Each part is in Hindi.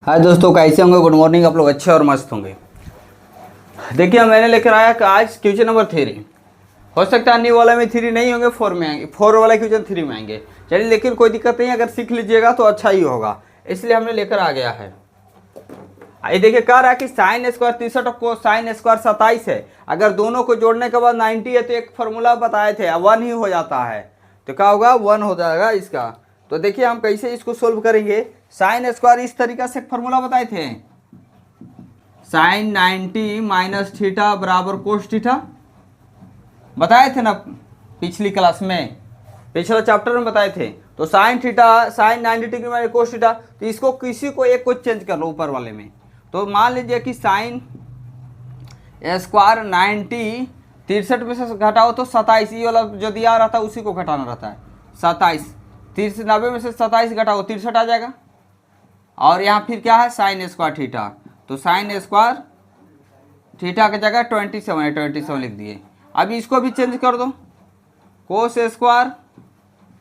हाय दोस्तों, कैसे होंगे? Good morning. आप लोग अच्छे और मस्त होंगे। देखिए, मैंने लेकर आया कि आज क्वेश्चन नंबर 3 हो सकता है न्यू वाला में 3 नहीं होंगे, 4 में आएंगे, 4 वाला क्वेश्चन 3 में आएंगे। चलिए, लेकिन कोई दिक्कत नहीं, अगर सीख लीजिएगा तो अच्छा ही होगा, इसलिए हमने लेकर आ गया है। ये देखिए, कह रहा है कि साइन स्क्वायर 63 को साइन स्क्वायर 27 है। अगर दोनों को जोड़ने के बाद 90 है तो एक फॉर्मूला बताए थे 1 ही हो जाता है, तो क्या होगा? 1 हो जाएगा इसका। तो देखिए हम कैसे इसको सोल्व करेंगे। साइन स्क्वायर इस तरीका से फॉर्मूला बताए थे, साइन 90 माइनस थीटा बराबर कोस थीटा, बताए थे ना पिछली क्लास में, पिछला चैप्टर में बताए थे। तो sine theta, sine 90 degree minus cos theta, तो इसको किसी को एक को चेंज कर लो ऊपर वाले में। तो मान लीजिए कि साइन स्क्वायर 90 63 में से घटाओ तो 27, ये वाला जो दिया रहता है उसी को घटाना रहता है। 27 90 में से 27 घटाओ 63 आ जाएगा। और यहाँ फिर क्या है? साइन स्क्वायर थीटा, तो साइन स्क्वायर थीटा की जगह 27 है, 27 लिख दिए। अब इसको भी चेंज कर दो, कोस स्क्वायर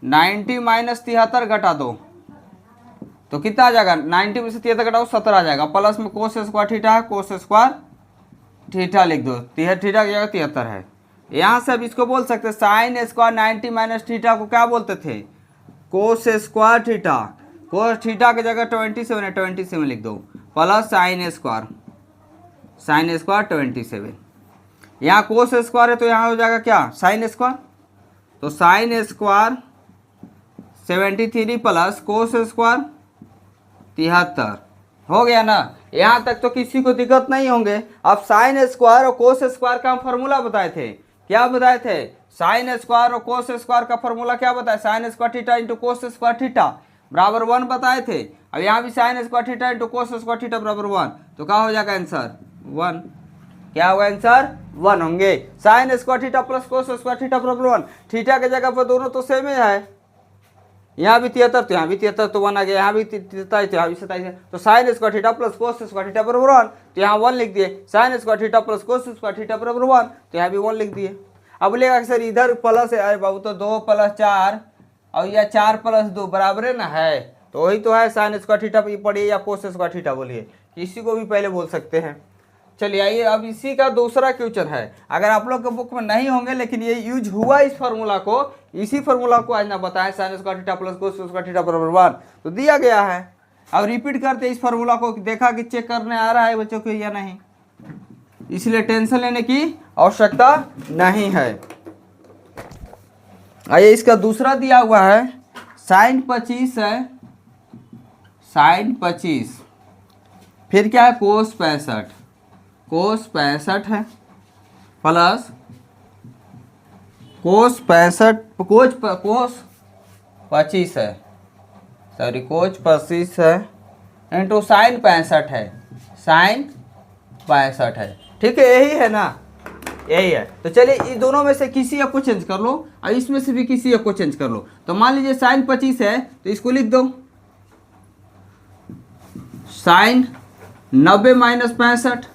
90 माइनस 73 घटा दो तो कितना आ जाएगा? 90 में से 73 घटाओ 17 आ जाएगा। प्लस में कोस स्क्वायर थीटा है, कोस स्क्वायर थीटा लिख दो, थीटा की जगह 73 है। यहाँ से अब इसको बोल सकते हैं साइन स्क्वायर 90 माइनस थीटा को क्या बोलते थे? कोस स्क्वायर थीटा। कोस थीटा की जगह 27 है, 27 लिख दो, प्लस साइन स्क्वायर 27। यहाँ कोस स्क्वायर है तो यहाँ हो जाएगा क्या? Sine square. तो sine square 73 plus cos square 73 हो गया ना। यहाँ तक तो किसी को दिक्कत नहीं होंगे। अब साइन स्क्वायर और कोस स्क्वायर का हम फॉर्मूला बताए थे, क्या बताए थे? साइन स्क्वायर और कोस स्क्वायर का फॉर्मूला क्या बताया? साइन स्क्वायर थीटा इंटू कोस स्क्वायर थीटा बराबर 1 बताए थे। अब यहाँ भी साइन स्क्वायर थीटा इंटू कोस स्क्वायर थीटा बराबर 1, तो क्या हो जाएगा आंसर? 1। क्या होगा आंसर? 1 होंगे। Sign square theta plus cos square theta बराबर 1। थीटा की जगह पर दोनों तो सेम ही है, यहाँ भी 73 तो यहाँ भी 73 तो 1 आ गया, यहाँ भी 27 तो यहाँ भी 27 है। तो sine square theta plus cos square theta बराबर 1, तो यहाँ 1 लिख दिए। Sign square theta plus cos square theta बराबर 1, तो यहाँ भी 1 लिख दिए। अब बोलेगा सर इधर प्लस है, अरे बाबू तो 2 + 4 और या 4 + 2 बराबर है ना, है तो वही तो है। साइन स्क्वायर थीटा पढ़िए या कोस स्क्वायर थीटा बोलिए, किसी को भी पहले बोल सकते हैं। चलिए आइए, अब इसी का दूसरा क्वेश्चन है। अगर आप लोग के बुक में नहीं होंगे लेकिन ये यूज हुआ इस फार्मूला को, इसी फार्मूला को आज ना बताएं, sign square theta plus cos square theta बराबर 1 तो दिया गया है। अब रिपीट करते इस फार्मूला को, देखा कि चेक करने आ रहा है बच्चों को या नहीं, इसलिए टेंशन लेने की आवश्यकता नहीं है। आइए, इसका दूसरा दिया हुआ है साइन 25 है, साइन 25 फिर क्या है? कोस 65, कोस 65 है प्लस कोस 65 कोस 25 है, सॉरी कोस 25 है इंटू साइन 65 है, साइन 65 है। ठीक है, यही है ना, यही है। तो चलिए इन दोनों में से किसी एक को चेंज कर लो और इसमें से भी किसी एक को चेंज कर लो। तो मान लीजिए साइन 25 है तो इसको लिख दो साइन 90 माइनस 65,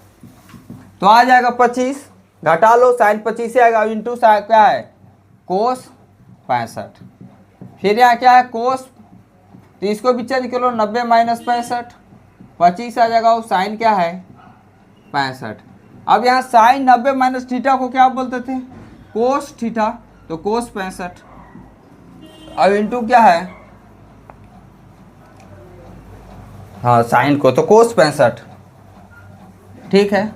तो आ जाएगा 25, घटा लो साइन 25 से आएगा इंटू क्या है? कोस 65। फिर यहाँ क्या है? कोस, तो इसको भी चेंज कर लो, 90 माइनस 65 25 आ जाएगा, और साइन क्या है? 65। अब यहाँ साइन 90 माइनस थीटा को क्या बोलते थे? कोस थीटा, तो कोस 65। अब इंटू क्या है? हाँ साइन को तो कोस 65, ठीक है।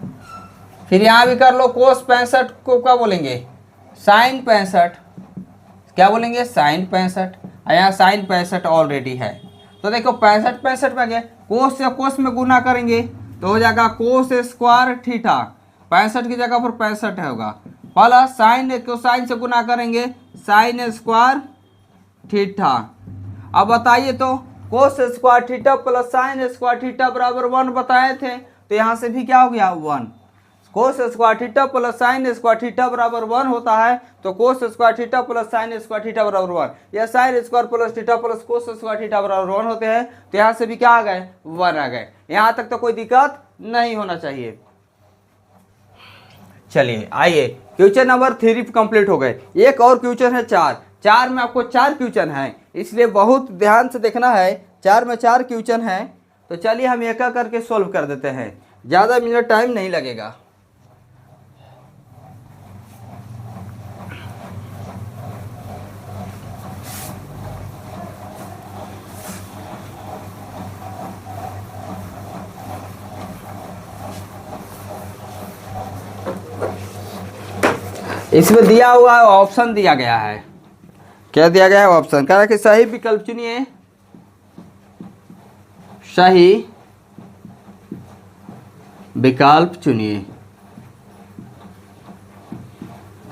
फिर यहाँ भी कर लो, कोस 65 को क्या बोलेंगे? साइन 65, क्या बोलेंगे? साइन 65। यहाँ साइन 65 ऑलरेडी है, तो देखो 65 में गए, कोस से कोस में गुना करेंगे तो हो जाएगा कोस स्क्वायर थीटा, 65 की जगह पर 65 होगा, प्लस साइन को साइन से गुना करेंगे, साइन स्क्वायर थीटा। अब बताइए तो कोस square theta plus sign square theta बराबर 1 बताए थे, तो यहाँ से भी क्या हो गया? 1। कोस square theta plus sign square theta बराबर 1 होता है, तो कोस square theta plus sign square theta बराबर 1, या sine square plus theta plus cos square theta बराबर 1 होते हैं, तो यहाँ से भी क्या आ गए? 1 आ गए। यहाँ तक तो कोई दिक्कत नहीं होना चाहिए। चलिए आइए, क्वेश्चन नंबर 3 कंप्लीट हो गए। एक और क्वेश्चन है 4 में आपको 4 क्वेश्चन है, इसलिए बहुत ध्यान से देखना है। 4 में 4 क्वेश्चन है, तो चलिए हम एक एक करके सोल्व कर देते हैं, ज़्यादा मिनट टाइम नहीं लगेगा। इसमें दिया हुआ है ऑप्शन दिया गया है, क्या दिया गया है ऑप्शन, कह रहा है कि सही विकल्प चुनिए, सही विकल्प चुनिए,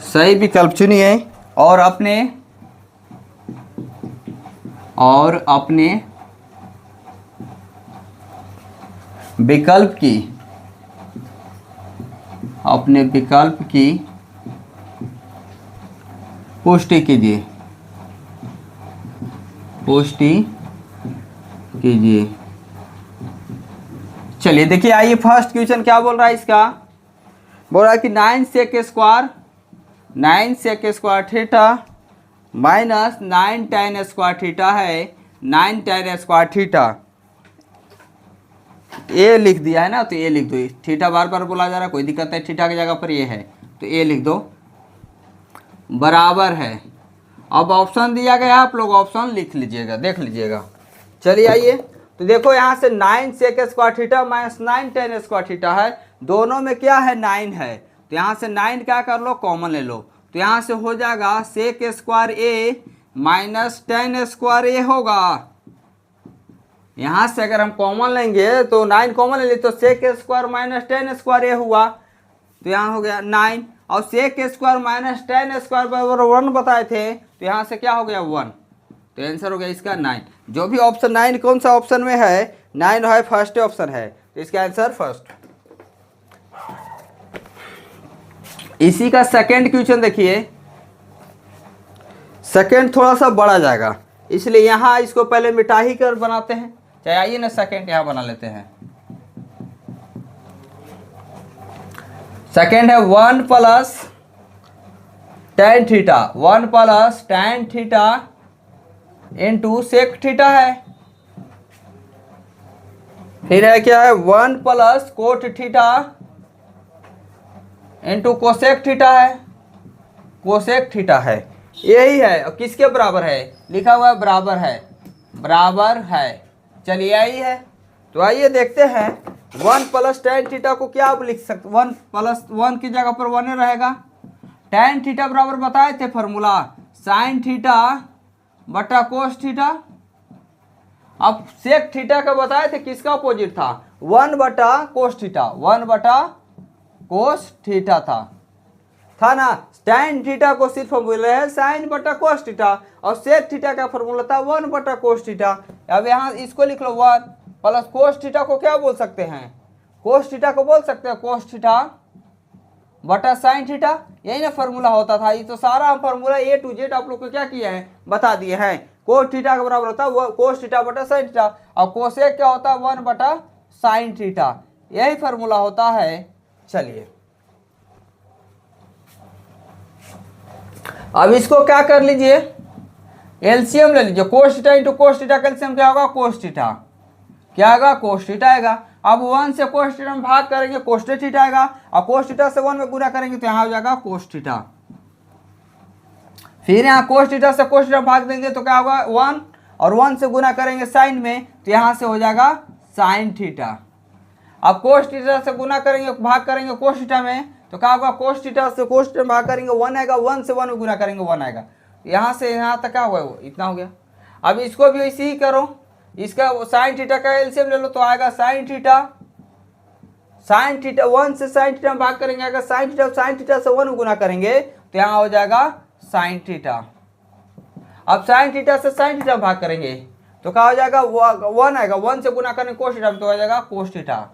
सही विकल्प चुनिए और अपने विकल्प की पुष्टि कीजिए, चलिए देखिए, आइए फर्स्ट क्वेश्चन क्या बोल रहा है इसका, बोल रहा है कि 9 sec square theta minus 9 tan square theta है, 9 tan स्क्वायर थीटा, ए लिख दिया है ना, तो ए लिख दो, थीटा बार बार बोला जा रहा है, कोई दिक्कत नहीं, थीटा की जगह पर ये है तो ए लिख दो, बराबर है। अब ऑप्शन दिया गया है, आप लोग ऑप्शन लिख लीजिएगा, देख लीजिएगा। चलिए आइए, तो देखो यहाँ से 9 sec square theta minus 9 tan square theta है, दोनों में क्या है 9 है, तो यहाँ से 9 क्या कर लो कॉमन ले लो, तो यहाँ से हो जाएगा sec स्क्वायर ए माइनस tan स्क्वायर ए होगा। यहाँ से अगर हम कॉमन लेंगे तो 9 कॉमन ले ली तो sec square minus tan square A हुआ, तो यहाँ हो गया 9, और sec square minus tan square बराबर 1 बताए थे, तो यहाँ से क्या हो गया 1, तो आंसर हो गया इसका 9। जो भी ऑप्शन 9 कौन सा ऑप्शन में है, 9 है फर्स्ट ऑप्शन है, तो इसका आंसर फर्स्ट। इसी का सेकंड क्वेश्चन देखिए, सेकंड थोड़ा सा बड़ा जाएगा, इसलिए यहाँ इसको पहले मिटा ही कर बनाते हैं, चाहे आइए ना सेकंड यहाँ बना लेते हैं। सेकंड है 1 plus tan theta, 1 plus tan theta into sec theta है, फिर है क्या है 1 plus cot theta into cosec theta है, कोसेक थीटा है, यही है। और किसके बराबर है, लिखा हुआ है बराबर है, चलिए यही है। तो आइए देखते हैं 1 प्लस tan थीटा को क्या आप लिख सकते, 1 प्लस 1 की जगह पर 1 रहेगा, tan थीटा बराबर बताए थे फॉर्मूला sin थीटा बटा कोस थीटा, अब सेक थीटा का बताए थे किसका अपोजिट था, 1 बटा कोस थीटा, 1 बटा कोस थीटा था ना। tan थीटा को सिर्फ बोले हैं साइन बटा कोस थीटा, और सेक थीटा का फॉर्मूला था 1 बटा कोस थीटा। अब यहाँ इसको लिख लो 1 प्लस कोस थीटा को क्या बोल सकते हैं, कोस थीटा को बोल सकते हैं कोस थीटा बटा साइन थीटा, यही ना फॉर्मूला होता था। ये तो सारा हम फॉर्मूला A to Z आप लोग को क्या किया है बता दिए हैं। कोस थीटा के बराबर होता है वो कोस थीटा बटा साइन थीटा, और कोसेक क्या होता है 1 बटा साइन थीटा, यही फॉर्मूला होता है। चलिए अब इसको क्या कर लीजिए, एलसीएम ले लीजिए, कोस थीटा इंटू कोस थीटा का एलसीएम क्या होगा कोस थीटा, क्या आएगा कोस थीटा आएगा। अब 1 से कोस थीटा में भाग करेंगे कोस थीटा आएगा, और कोस थीटा से 1 में गुना करेंगे तो यहाँ हो जाएगा कोस थीटा। फिर यहाँ कोस थीटा से कोस थीटा भाग देंगे तो क्या होगा 1, और 1 से गुना करेंगे साइन में तो यहाँ से हो जाएगा साइन थीटा। अब कोस थीटा से गुना करेंगे भाग करेंगे कोस थीटा में तो क्या होगा कोस थीटा से कोस थीटा भाग करेंगे 1 आएगा, 1 से 1 में गुना करेंगे 1 आएगा, यहाँ से यहाँ तक क्या हुआ वो इतना हो गया। अब इसको भी ऐसे ही करो, इसका साइन थीटा का एलसीएम ले लो तो आएगा साइन थीटा 1 से साइन थीटा में भाग करेंगे अगर साइन थीटा से 1 में गुना करेंगे तो यहाँ हो जाएगा साइन थीटा। अब साइन थीटा से साइन थीटा भाग करेंगे तो क्या हो जाएगा 1 आएगा, 1 से गुना करेंगे कोस थीटा तो हो जाएगा कोस थीटा।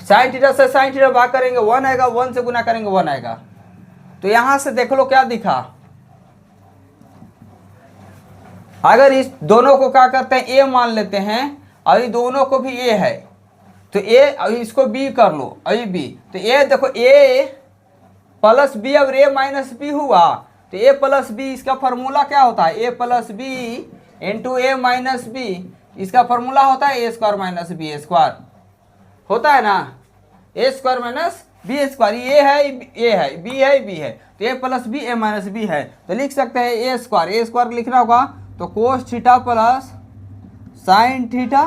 साइन थीटा से साइन थीटा भाग करेंगे 1 आएगा, 1 से गुना करेंगे 1 आएगा। तो यहां से देख लो क्या दिखा, अगर इस दोनों को क्या करते हैं ए मान लेते हैं और ये दोनों को भी ए है तो ए, और इसको बी कर लो अभी बी, तो ए देखो ए प्लस बी और ए माइनस बी हुआ तो ए प्लस बी इसका फॉर्मूला क्या होता है ए प्लस बी इंटू ए माइनस बी, इसका फॉर्मूला होता है ए स्क्वायर माइनस बी स्क्वायर, होता है ना, ए स्क्वायर माइनस बी स्क्वायर। ए है, बी है, बी है, तो ए प्लस बी ए माइनस बी है, तो लिख सकते हैं ए स्क्वायर लिखना होगा तो cos theta plus sine theta,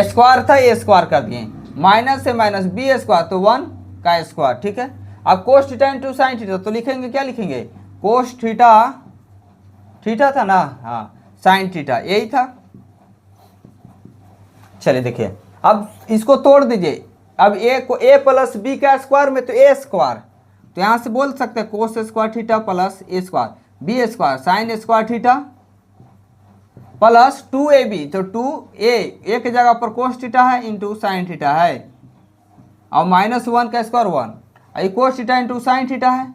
square था ए स्क्वायर कर दिए, माइनस से माइनस बी स्क्वायर तो 1 का स्क्वायर, ठीक है। अब कोस थीटा इंटू साइन थीटा, तो लिखेंगे क्या लिखेंगे, कोस थीटा, थीटा था ना, हाँ, साइन थीटा यही था। चलिए देखिए, अब इसको तोड़ दीजिए, अब ए को ए प्लस बी का स्क्वायर में तो ए स्क्वायर, तो यहां से बोल सकते हैं cos square theta plus A square, B square sine square theta plus 2ab, तो 2a एक जगह पर कोस थीटा है इंटू साइन थीटा है, और माइनस 1 का स्क्वायर 1, ये cos theta into sine theta है,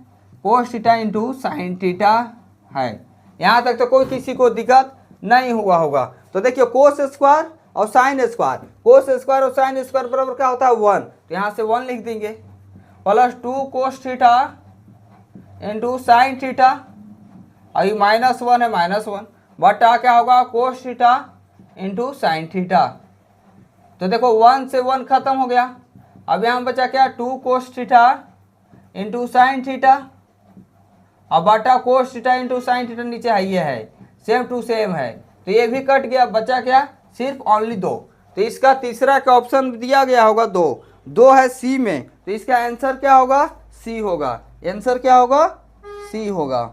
cos theta into sine theta है। यहाँ तक तो कोई किसी को दिक्कत नहीं हुआ होगा। तो देखिए कोस स्क्वायर और साइन स्क्वायर, कोस स्क्वायर और साइन स्क्वायर बराबर क्या होता है 1, तो यहाँ से 1 लिख देंगे, प्लस 2 कोस थीटा इंटू साइन थीटा, और ये माइनस 1 है, माइनस 1 बटा क्या होगा कोस थीटा इंटू साइन थीटा। तो देखो 1 से 1 खत्म हो गया, अब यहाँ बचा क्या 2 कोस थीटा इंटू साइन थीटा, अब बटा कोस थीटा इंटू साइन थीटा, नीचे है ये है, सेम टू सेम है, तो ये भी कट गया, बचा क्या सिर्फ ओनली 2। तो इसका तीसरा का ऑप्शन दिया गया होगा 2 है सी में, तो इसका आंसर क्या होगा सी होगा, आंसर क्या होगा सी होगा।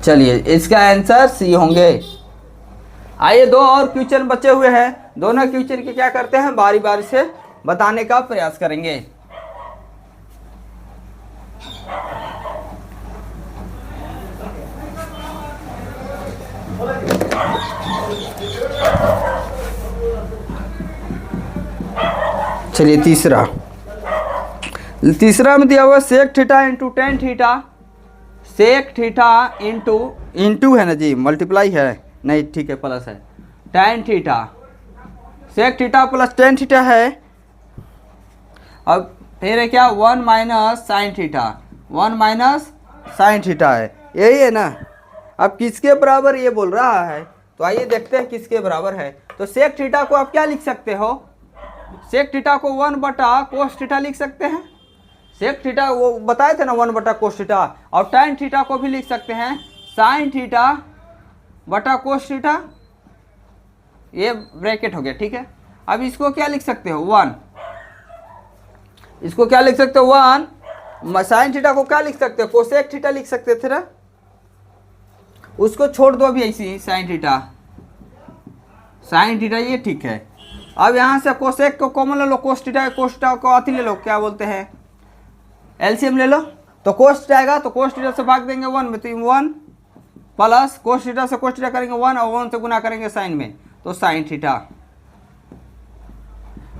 चलिए इसका आंसर सी होंगे। आइए 2 और क्वेश्चन बचे हुए हैं, दोनों क्वेश्चन के क्या करते हैं बारी बारी से बताने का प्रयास करेंगे। चलिए तीसरा में दिया हुआ sec theta into tan theta, sec theta into है ना जी, मल्टीप्लाई है नहीं, ठीक है प्लस है, tan theta, sec theta plus tan theta है, अब फिर है क्या 1 minus sine theta, 1 minus sine theta है, यही है ना। अब किसके बराबर ये बोल रहा है, तो आइए देखते हैं किसके बराबर है। तो सेक थीटा को आप क्या लिख सकते हो, सेक थीटा को 1 बटा कोस थीटा लिख सकते हैं, सेक थीटा वो बताए थे ना 1 बटा कोस थीटा, और टेन थीटा को भी लिख सकते हैं साइन थीटा बटा कोस थीटा, ये ब्रैकेट हो गया, ठीक है। अब इसको क्या लिख सकते हो 1, इसको क्या लिख सकते हो 1, साइन थीटा को क्या लिख सकते हो कोसेक थीटा लिख सकते थे ना, उसको छोड़ दो अभी ऐसी साइन थीटा ये ठीक है। अब यहाँ से कोसेक को कॉमन ले लो, कोस थीटा को आती ले लो, क्या बोलते हैं एलसीएम ले लो, तो कोस थीटा आएगा तो कोस थीटा से भाग देंगे 1 में, तो 1 प्लस कोस थीटा से कोस थीटा करेंगे 1 और 1 से गुना करेंगे साइन में, तो साइन थीटा,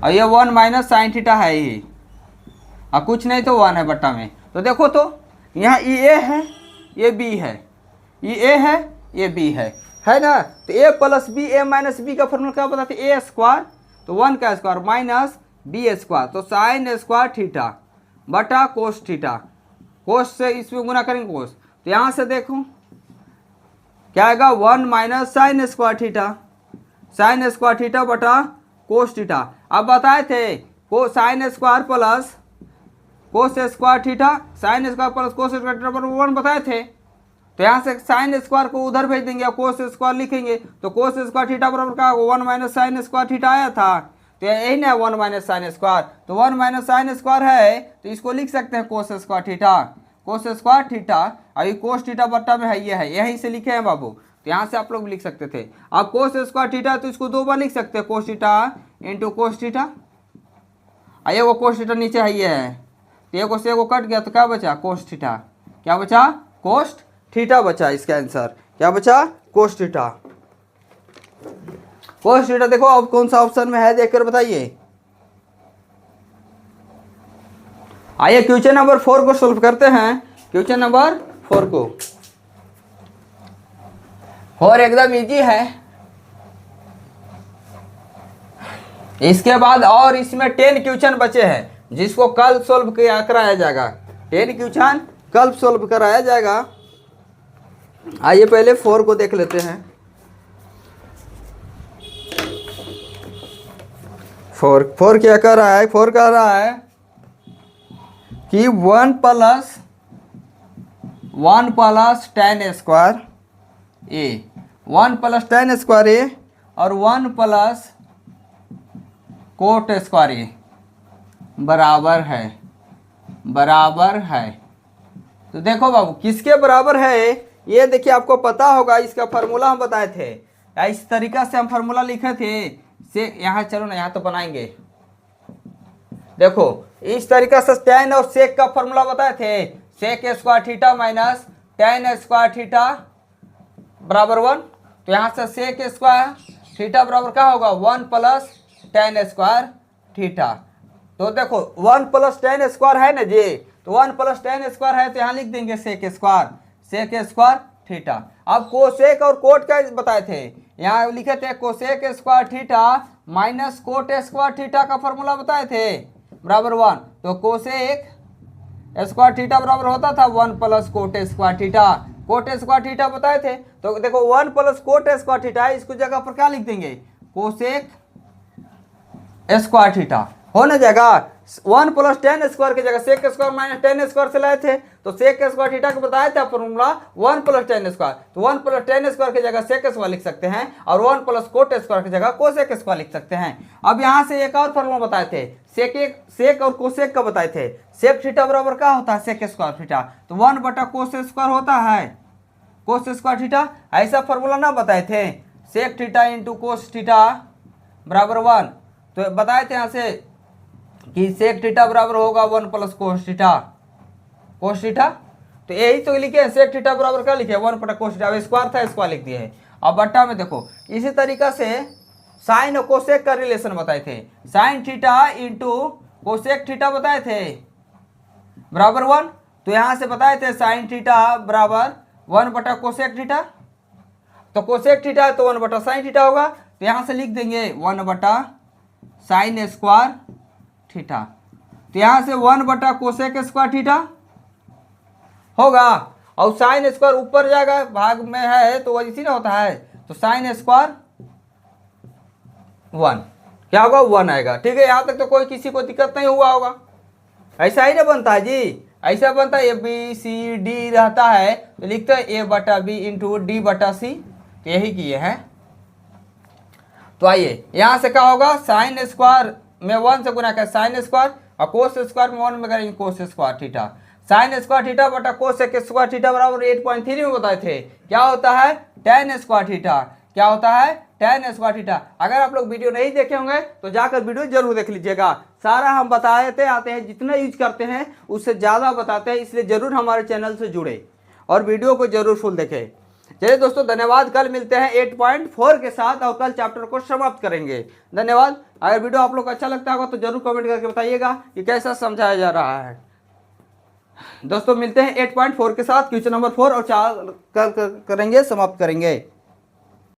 और ये 1 माइनस साइन थीटा है ही, और कुछ नहीं तो 1 है बट्टा में। तो देखो तो यहाँ ई ए है ये बी है, ये ए है ये बी है ना, तो ए प्लस बी ए माइनस बी का फॉर्मूला क्या बताते ए स्क्वायर, तो 1 का स्क्वायर माइनस बी स्क्वायर, तो साइन स्क्वायर थीटा बटा कोस थीटा, कोस से इसमें गुना करेंगे कोस, तो यहाँ से देखो क्या आएगा 1 माइनस साइन स्क्वायर थीटा बटा कोस थीटा। अब बताए थे को sine square plus cos square theta, sine square plus cos square theta बराबर 1 बताए थे, तो यहाँ से साइन स्क्वायर को उधर भेज देंगे, कोस स्क्वायर लिखेंगे, तो कोस स्क्वायर थीटा बराबर क्या होगा 1 माइनस साइन स्क्वायर थीटा आया था, तो यही ना 1 माइनस साइन स्क्वायर, तो 1 माइनस साइन स्क्वायर है, तो इसको लिख सकते हैं कोस स्क्वायर थीटा, और ये कोस थीटा बट्टा में है ये है, यहीं से लिखे हैं बाबू, तो यहाँ से आप लोग लिख सकते थे। अब कोस स्क्वायर थीटा तो इसको 2 बार लिख सकते हैं, कोस थीटा इंटू कोस थीटा, और ये वो कोस थीटा नीचे है ये है, तो ये से को कट गया तो क्या बचा कोस थीटा, क्या बचा कोस थीटा बचा, इसका आंसर क्या बचा कोस थीटा। कोस थीटा देखो अब कौन सा ऑप्शन में है देखकर बताइए। आइए क्वेश्चन नंबर 4 को सॉल्व करते हैं, क्वेश्चन नंबर 4 को, और एकदम इजी है, इसके बाद और इसमें 10 क्वेश्चन बचे हैं जिसको कल सॉल्व कराया जाएगा, 10 क्वेश्चन कल सोल्व कराया जाएगा। आइए पहले 4 को देख लेते हैं। 4 क्या कर रहा है? 4 कह रहा है कि 1 प्लस tan स्क्वायर ए, 1 प्लस tan स्क्वायर ए और 1 प्लस कोट स्क्वायर ए बराबर है। तो देखो बाबू किसके बराबर है ये देखिए, आपको पता होगा, इसका फार्मूला हम बताए थे, इस तरीका से हम फार्मूला लिखे थे। से यहाँ चलो ना, यहाँ तो बनाएंगे। देखो इस तरीका से tan और sec का फार्मूला बताए थे, sec square theta minus tan square theta बराबर 1। तो यहाँ से sec स्क्वायर थीटा बराबर क्या होगा? 1 प्लस tan स्क्वायर थीटा। तो देखो 1 प्लस tan स्क्वायर है ना जी, तो 1 प्लस tan स्क्वायर है, तो यहाँ लिख देंगे sec स्क्वायर थीटा। अब कोसेक और कोट का बताए थे, यहाँ लिखे थे cosec square theta minus cot square theta का फॉर्मूला बताए थे बराबर 1। तो कोसेक स्क्वायर थीटा बराबर होता था 1 plus coat square theta. Coat square theta बताए थे, तो देखो 1 प्लस कोट स्क्वायर थीटा, इसको जगह पर क्या लिख देंगे? कोसेक स्क्वायर थीटा हो ना जाएगा। 1 प्लस tan स्क्वायर की जगह sec square minus tan square से लाए थे, तो sec स्क्वायर थीटा को बताया था फॉर्मूला 1 प्लस tan स्क्वायर। तो 1 प्लस tan स्क्वायर की जगह sec स्क्वायर लिख सकते हैं और 1 प्लस कोट स्क्वायर की जगह कोसेक स्क्वायर लिख सकते हैं। अब यहाँ से एक और फॉर्मूला बताए थे, सेक और कोसेक का बताए थे। सेक थीटा बराबर क्या होता है? sec square theta. तो 1 बटा कोस स्क्वायर होता है कोस स्क्वायर थीटा। ऐसा फॉर्मूला ना बताए थे, sec theta into cos theta बराबर 1। तो बताए थे यहाँ से कि सेक थीटा बराबर होगा 1 प्लस कोस थीटा। तो यही तो लिखे, सेक थीटा बराबर क्या लिखे? 1 बटा कोस थीटा। स्क्वायर था, स्क्वायर लिख दिए है। अब बट्टा में देखो इसी तरीका से साइन और कोसेक का रिलेशन बताए थे, sine theta into cosec theta बताए थे बराबर 1। तो यहाँ से बताए थे साइन थीटा बराबर 1 बटा कोसेक थीटा। तो कोसेक थीटा है तो 1 बटा साइन थीटा होगा। तो यहाँ से लिख देंगे 1 बटा साइन स्क्वायर थीटा। तो यहाँ से 1 बटा कोसेक स्क्वायर थीटा होगा, और साइन स्क्वायर ऊपर जाएगा, भाग में है तो वही इसी ना होता है। तो साइन स्क्वायर 1 क्या होगा? 1 आएगा। ठीक है, यहाँ तक तो कोई किसी को दिक्कत नहीं हुआ होगा। ऐसा ही ना बनता है जी, ऐसा बनता है, ABCD रहता है तो लिखते हैं A बटा B इंटू D बटा C। तो यही किए हैं। तो आइए यहाँ से क्या होगा? साइन स्क्वायर में 1 से गुना कर साइन स्क्वायर, और कोस स्क्वायर में 1 में करेंगे कोस square theta. Sign square theta बटा कोस स्क्वायर थीटा बराबर 8.3 में बताए थे क्या होता है? tan square theta. क्या होता है? tan square theta. अगर आप लोग वीडियो नहीं देखे होंगे तो जाकर वीडियो जरूर देख लीजिएगा। सारा हम बताते आते हैं, जितना यूज करते हैं उससे ज़्यादा बताते हैं, इसलिए ज़रूर हमारे चैनल से जुड़े और वीडियो को जरूर फुल देखें। चलिए दोस्तों, धन्यवाद। कल मिलते हैं 8.4 के साथ और कल चैप्टर को समाप्त करेंगे। धन्यवाद। अगर वीडियो आप लोग को अच्छा लगता होगा तो जरूर कमेंट करके बताइएगा कि कैसा समझाया जा रहा है। दोस्तों मिलते हैं 8.4 के साथ, क्वेश्चन नंबर 4 और 4 कल करेंगे, समाप्त करेंगे।